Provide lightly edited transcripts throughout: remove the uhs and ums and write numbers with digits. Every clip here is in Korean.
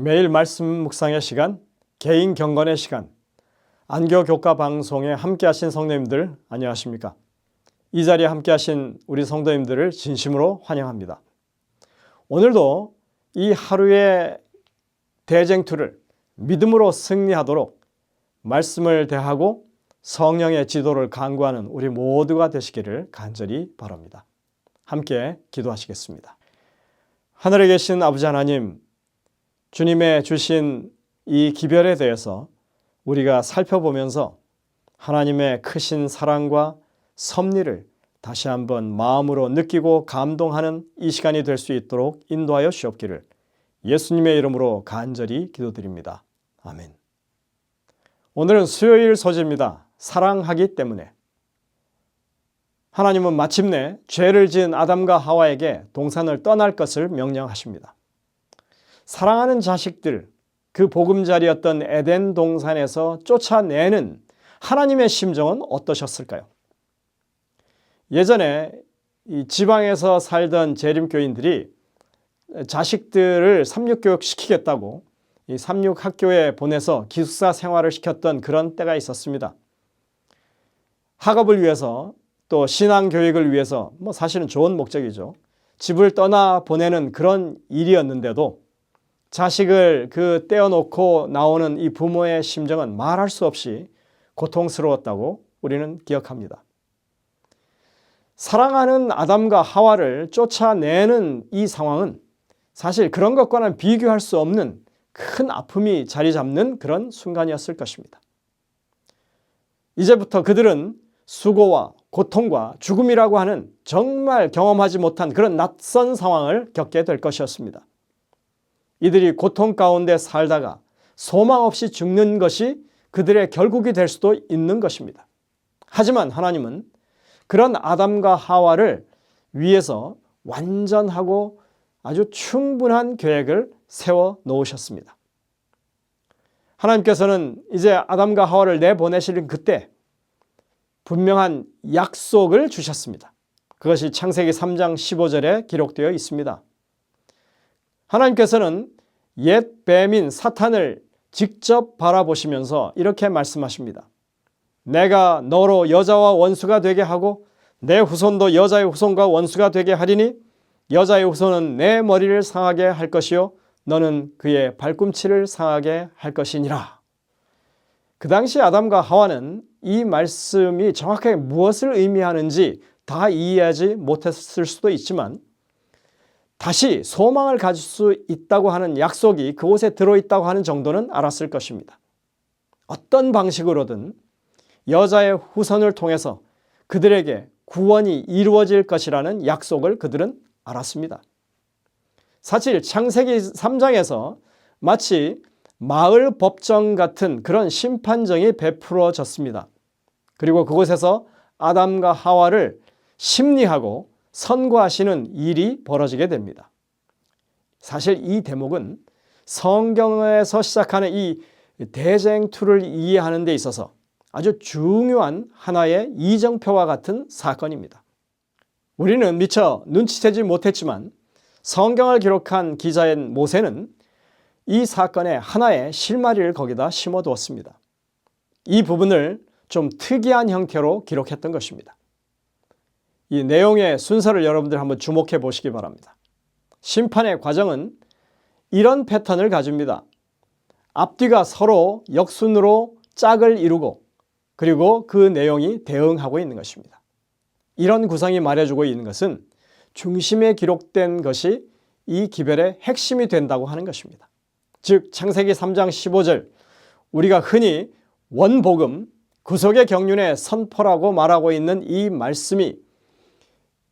매일 말씀 묵상의 시간, 개인 경건의 시간, 안교 교과 방송에 함께하신 성도님들 안녕하십니까? 이 자리에 함께하신 우리 성도님들을 진심으로 환영합니다. 오늘도 이 하루의 대쟁투를 믿음으로 승리하도록 말씀을 대하고 성령의 지도를 간구하는 우리 모두가 되시기를 간절히 바랍니다. 함께 기도하시겠습니다. 하늘에 계신 아버지 하나님, 주님의 주신 이 기별에 대해서 우리가 살펴보면서 하나님의 크신 사랑과 섭리를 다시 한번 마음으로 느끼고 감동하는 이 시간이 될 수 있도록 인도하여 주옵기를 예수님의 이름으로 간절히 기도드립니다. 아멘. 오늘은 수요일 소재입니다. 사랑하기 때문에. 하나님은 마침내 죄를 지은 아담과 하와에게 동산을 떠날 것을 명령하십니다. 사랑하는 자식들, 그 보금자리였던 에덴 동산에서 쫓아내는 하나님의 심정은 어떠셨을까요? 예전에 이 지방에서 살던 재림교인들이 자식들을 삼육교육 시키겠다고 이 삼육학교에 보내서 기숙사 생활을 시켰던 그런 때가 있었습니다. 학업을 위해서 또 신앙교육을 위해서 사실은 좋은 목적이죠. 집을 떠나 보내는 그런 일이었는데도 자식을 떼어놓고 나오는 이 부모의 심정은 말할 수 없이 고통스러웠다고 우리는 기억합니다. 사랑하는 아담과 하와를 쫓아내는 이 상황은 사실 그런 것과는 비교할 수 없는 큰 아픔이 자리 잡는 그런 순간이었을 것입니다. 이제부터 그들은 수고와 고통과 죽음이라고 하는 정말 경험하지 못한 그런 낯선 상황을 겪게 될 것이었습니다. 이들이 고통 가운데 살다가 소망 없이 죽는 것이 그들의 결국이 될 수도 있는 것입니다. 하지만 하나님은 그런 아담과 하와를 위해서 완전하고 아주 충분한 계획을 세워 놓으셨습니다. 하나님께서는 이제 아담과 하와를 내보내시는 그때 분명한 약속을 주셨습니다. 그것이 창세기 3장 15절에 기록되어 있습니다. 하나님께서는 옛 뱀인 사탄을 직접 바라보시면서 이렇게 말씀하십니다. 내가 너로 여자와 원수가 되게 하고 내 후손도 여자의 후손과 원수가 되게 하리니 여자의 후손은 내 머리를 상하게 할 것이요 너는 그의 발꿈치를 상하게 할 것이니라. 그 당시 아담과 하와는 이 말씀이 정확하게 무엇을 의미하는지 다 이해하지 못했을 수도 있지만 다시 소망을 가질 수 있다고 하는 약속이 그곳에 들어있다고 하는 정도는 알았을 것입니다. 어떤 방식으로든 여자의 후손을 통해서 그들에게 구원이 이루어질 것이라는 약속을 그들은 알았습니다. 사실 창세기 3장에서 마치 마을 법정 같은 그런 심판정이 베풀어졌습니다. 그리고 그곳에서 아담과 하와를 심리하고 선고하시는 일이 벌어지게 됩니다. 사실 이 대목은 성경에서 시작하는 이 대쟁투를 이해하는 데 있어서 아주 중요한 하나의 이정표와 같은 사건입니다. 우리는 미처 눈치채지 못했지만 성경을 기록한 기자인 모세는 이 사건의 하나의 실마리를 거기다 심어두었습니다. 이 부분을 좀 특이한 형태로 기록했던 것입니다. 이 내용의 순서를 여러분들 한번 주목해 보시기 바랍니다. 심판의 과정은 이런 패턴을 가집니다. 앞뒤가 서로 역순으로 짝을 이루고 그리고 그 내용이 대응하고 있는 것입니다. 이런 구성이 말해주고 있는 것은 중심에 기록된 것이 이 기별의 핵심이 된다고 하는 것입니다. 즉 창세기 3장 15절 우리가 흔히 원복음 구속의 경륜의 선포라고 말하고 있는 이 말씀이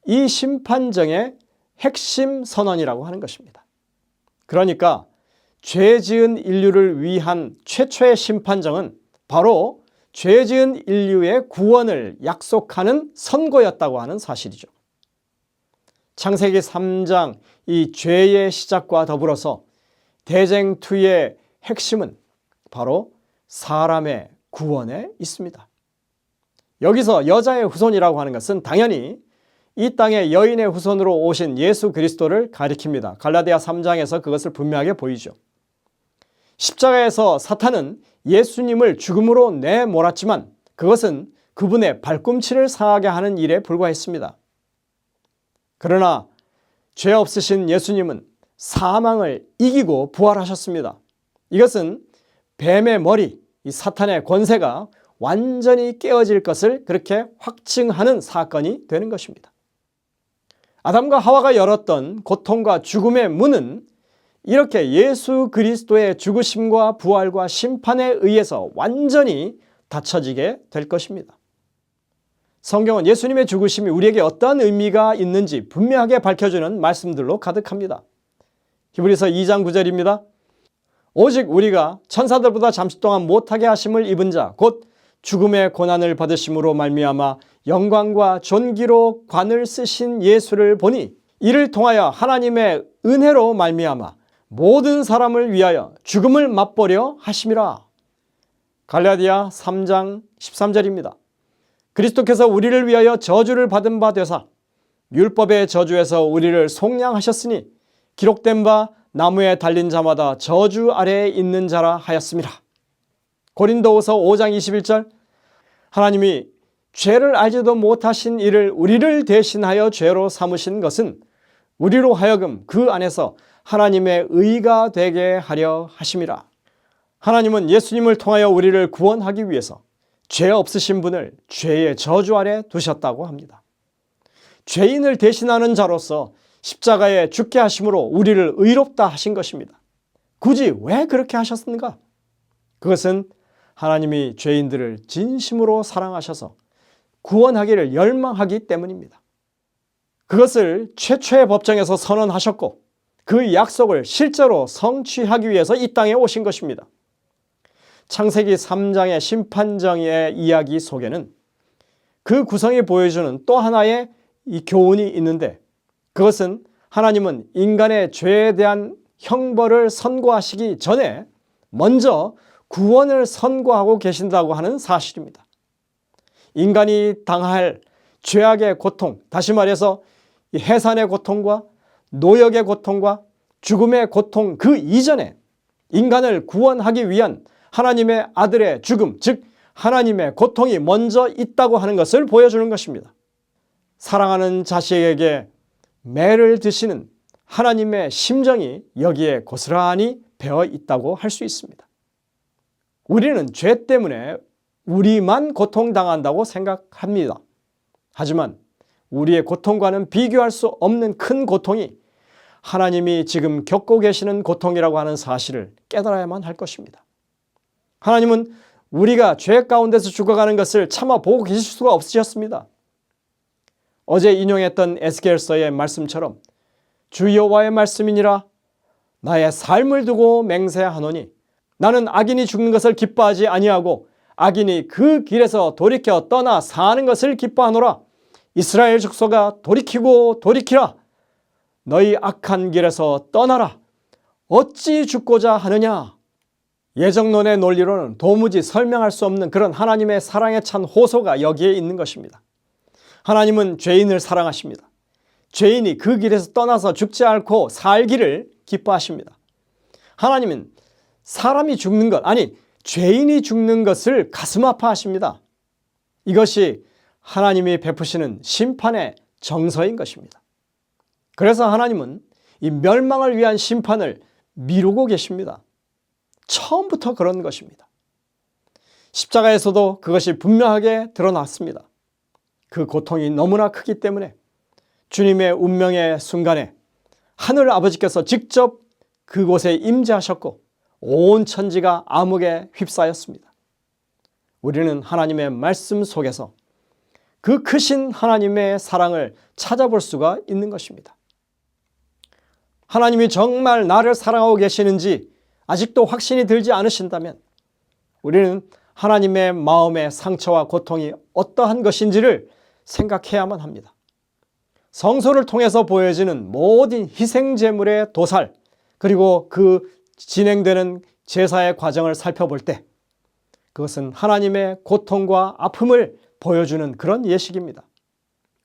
이 심판정의 핵심 선언이라고 하는 것입니다. 그러니까 죄 지은 인류를 위한 최초의 심판정은 바로 죄 지은 인류의 구원을 약속하는 선고였다고 하는 사실이죠. 창세기 3장 이 죄의 시작과 더불어서 대쟁투의 핵심은 바로 사람의 구원에 있습니다. 여기서 여자의 후손이라고 하는 것은 당연히 이 땅에 여인의 후손으로 오신 예수 그리스도를 가리킵니다. 갈라디아 3장에서 그것을 분명하게 보이죠. 십자가에서 사탄은 예수님을 죽음으로 내몰았지만 그것은 그분의 발꿈치를 상하게 하는 일에 불과했습니다. 그러나 죄 없으신 예수님은 사망을 이기고 부활하셨습니다. 이것은 뱀의 머리, 이 사탄의 권세가 완전히 깨어질 것을 그렇게 확증하는 사건이 되는 것입니다. 아담과 하와가 열었던 고통과 죽음의 문은 이렇게 예수 그리스도의 죽으심과 부활과 심판에 의해서 완전히 닫혀지게 될 것입니다. 성경은 예수님의 죽으심이 우리에게 어떠한 의미가 있는지 분명하게 밝혀주는 말씀들로 가득합니다. 히브리서 2장 9절입니다. 오직 우리가 천사들보다 잠시 동안 못하게 하심을 입은 자 곧 죽음의 고난을 받으심으로 말미암아 영광과 존귀로 관을 쓰신 예수를 보니 이를 통하여 하나님의 은혜로 말미암아 모든 사람을 위하여 죽음을 맛보려 하심이라. 갈라디아 3장 13절입니다. 그리스도께서 우리를 위하여 저주를 받은 바 되사 율법의 저주에서 우리를 속량하셨으니 기록된 바 나무에 달린 자마다 저주 아래에 있는 자라 하였습니다. 고린도후서 5장 21절 하나님이 죄를 알지도 못하신 이를 우리를 대신하여 죄로 삼으신 것은 우리로 하여금 그 안에서 하나님의 의가 되게 하려 하심이라. 하나님은 예수님을 통하여 우리를 구원하기 위해서 죄 없으신 분을 죄의 저주 아래 두셨다고 합니다. 죄인을 대신하는 자로서 십자가에 죽게 하심으로 우리를 의롭다 하신 것입니다. 굳이 왜 그렇게 하셨는가? 그것은 하나님이 죄인들을 진심으로 사랑하셔서 구원하기를 열망하기 때문입니다. 그것을 최초의 법정에서 선언하셨고 그 약속을 실제로 성취하기 위해서 이 땅에 오신 것입니다. 창세기 3장의 심판정의 이야기 속에는 그 구성이 보여주는 또 하나의 이 교훈이 있는데 그것은 하나님은 인간의 죄에 대한 형벌을 선고하시기 전에 먼저 구원을 선고하고 계신다고 하는 사실입니다. 인간이 당할 죄악의 고통, 다시 말해서 이 해산의 고통과 노역의 고통과 죽음의 고통 그 이전에 인간을 구원하기 위한 하나님의 아들의 죽음, 즉 하나님의 고통이 먼저 있다고 하는 것을 보여주는 것입니다. 사랑하는 자식에게 매를 드시는 하나님의 심정이 여기에 고스란히 배어 있다고 할 수 있습니다. 우리는 죄 때문에 우리만 고통당한다고 생각합니다. 하지만 우리의 고통과는 비교할 수 없는 큰 고통이 하나님이 지금 겪고 계시는 고통이라고 하는 사실을 깨달아야만 할 것입니다. 하나님은 우리가 죄 가운데서 죽어가는 것을 차마 보고 계실 수가 없으셨습니다. 어제 인용했던 에스겔서의 말씀처럼 주 여호와의 말씀이니라 나의 삶을 두고 맹세하노니 나는 악인이 죽는 것을 기뻐하지 아니하고 악인이 그 길에서 돌이켜 떠나 사는 것을 기뻐하노라. 이스라엘 족속아 돌이키고 돌이키라. 너희 악한 길에서 떠나라. 어찌 죽고자 하느냐. 예정론의 논리로는 도무지 설명할 수 없는 그런 하나님의 사랑에 찬 호소가 여기에 있는 것입니다. 하나님은 죄인을 사랑하십니다. 죄인이 그 길에서 떠나서 죽지 않고 살기를 기뻐하십니다. 하나님은 사람이 죽는 것, 아니 죄인이 죽는 것을 가슴 아파하십니다. 이것이 하나님이 베푸시는 심판의 정서인 것입니다. 그래서 하나님은 이 멸망을 위한 심판을 미루고 계십니다. 처음부터 그런 것입니다. 십자가에서도 그것이 분명하게 드러났습니다. 그 고통이 너무나 크기 때문에 주님의 운명의 순간에 하늘 아버지께서 직접 그곳에 임재하셨고 온 천지가 암흑에 휩싸였습니다. 우리는 하나님의 말씀 속에서 그 크신 하나님의 사랑을 찾아볼 수가 있는 것입니다. 하나님이 정말 나를 사랑하고 계시는지 아직도 확신이 들지 않으신다면 우리는 하나님의 마음의 상처와 고통이 어떠한 것인지를 생각해야만 합니다. 성소를 통해서 보여지는 모든 희생제물의 도살 그리고 그 진행되는 제사의 과정을 살펴볼 때 그것은 하나님의 고통과 아픔을 보여주는 그런 예식입니다.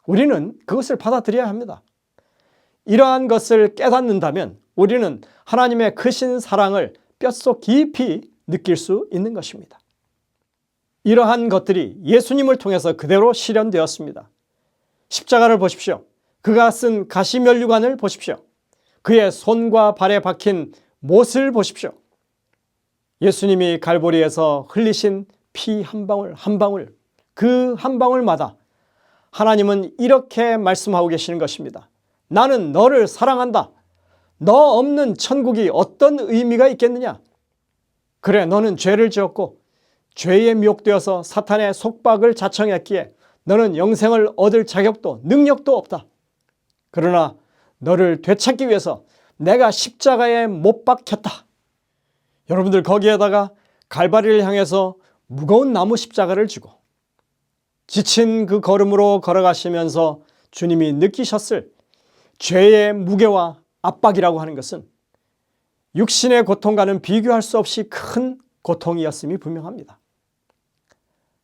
우리는 그것을 받아들여야 합니다. 이러한 것을 깨닫는다면 우리는 하나님의 크신 사랑을 뼛속 깊이 느낄 수 있는 것입니다. 이러한 것들이 예수님을 통해서 그대로 실현되었습니다. 십자가를 보십시오. 그가 쓴 가시면류관을 보십시오. 그의 손과 발에 박힌 못을 보십시오. 예수님이 갈보리에서 흘리신 피 한 방울 한 방울, 그 한 방울마다 하나님은 이렇게 말씀하고 계시는 것입니다. 나는 너를 사랑한다. 너 없는 천국이 어떤 의미가 있겠느냐? 그래, 너는 죄를 지었고 죄에 미혹되어서 사탄의 속박을 자청했기에 너는 영생을 얻을 자격도 능력도 없다. 그러나 너를 되찾기 위해서 내가 십자가에 못 박혔다. 여러분들, 거기에다가 갈바리를 향해서 무거운 나무 십자가를 지고 지친 그 걸음으로 걸어가시면서 주님이 느끼셨을 죄의 무게와 압박이라고 하는 것은 육신의 고통과는 비교할 수 없이 큰 고통이었음이 분명합니다.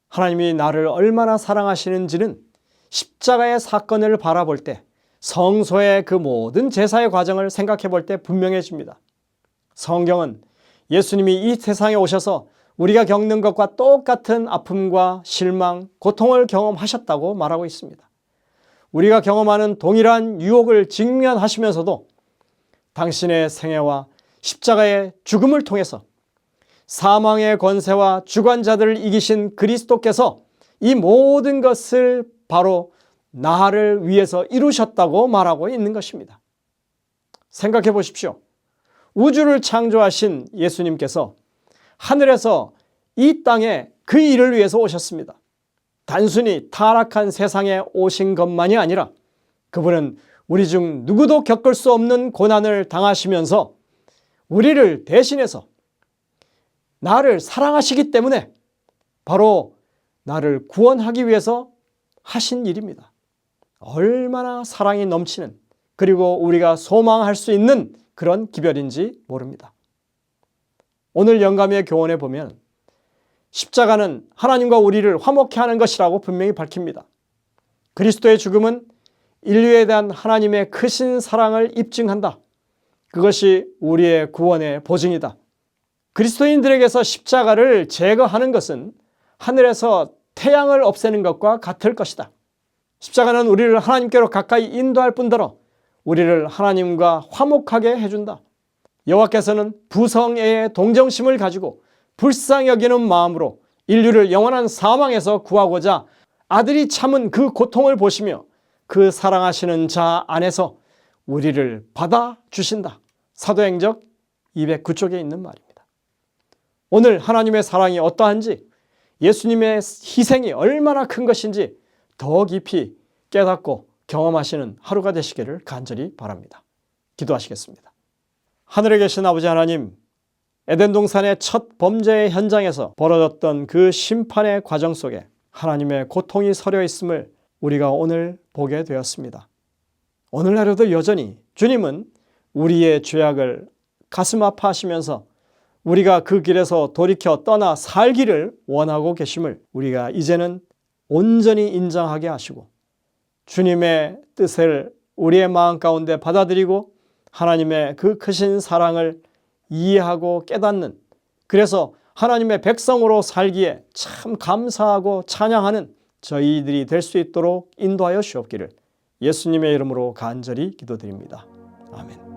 하나님이 나를 얼마나 사랑하시는지는 십자가의 사건을 바라볼 때, 성소의 그 모든 제사의 과정을 생각해 볼 때 분명해집니다. 성경은 예수님이 이 세상에 오셔서 우리가 겪는 것과 똑같은 아픔과 실망, 고통을 경험하셨다고 말하고 있습니다. 우리가 경험하는 동일한 유혹을 직면하시면서도 당신의 생애와 십자가의 죽음을 통해서 사망의 권세와 주관자들을 이기신 그리스도께서 이 모든 것을 바로 나를 위해서 이루셨다고 말하고 있는 것입니다. 생각해 보십시오. 우주를 창조하신 예수님께서 하늘에서 이 땅에 그 일을 위해서 오셨습니다. 단순히 타락한 세상에 오신 것만이 아니라 그분은 우리 중 누구도 겪을 수 없는 고난을 당하시면서 우리를 대신해서 나를 사랑하시기 때문에 바로 나를 구원하기 위해서 하신 일입니다. 얼마나 사랑이 넘치는, 그리고 우리가 소망할 수 있는 그런 기별인지 모릅니다. 오늘 영감의 교훈에 보면 십자가는 하나님과 우리를 화목케 하는 것이라고 분명히 밝힙니다. 그리스도의 죽음은 인류에 대한 하나님의 크신 사랑을 입증한다. 그것이 우리의 구원의 보증이다. 그리스도인들에게서 십자가를 제거하는 것은 하늘에서 태양을 없애는 것과 같을 것이다. 십자가는 우리를 하나님께로 가까이 인도할 뿐더러 우리를 하나님과 화목하게 해준다. 여호와께서는 부성애의 동정심을 가지고 불쌍히 여기는 마음으로 인류를 영원한 사망에서 구하고자 아들이 참은 그 고통을 보시며 그 사랑하시는 자 안에서 우리를 받아주신다. 사도행적 209쪽에 있는 말입니다. 오늘 하나님의 사랑이 어떠한지, 예수님의 희생이 얼마나 큰 것인지 더 깊이 깨닫고 경험하시는 하루가 되시기를 간절히 바랍니다. 기도하시겠습니다. 하늘에 계신 아버지 하나님, 에덴 동산의 첫 범죄의 현장에서 벌어졌던 그 심판의 과정 속에 하나님의 고통이 서려 있음을 우리가 오늘 보게 되었습니다. 오늘날에도 여전히 주님은 우리의 죄악을 가슴 아파하시면서 우리가 그 길에서 돌이켜 떠나 살기를 원하고 계심을 우리가 이제는 온전히 인정하게 하시고 주님의 뜻을 우리의 마음 가운데 받아들이고 하나님의 그 크신 사랑을 이해하고 깨닫는, 그래서 하나님의 백성으로 살기에 참 감사하고 찬양하는 저희들이 될 수 있도록 인도하여 주옵기를 예수님의 이름으로 간절히 기도드립니다. 아멘.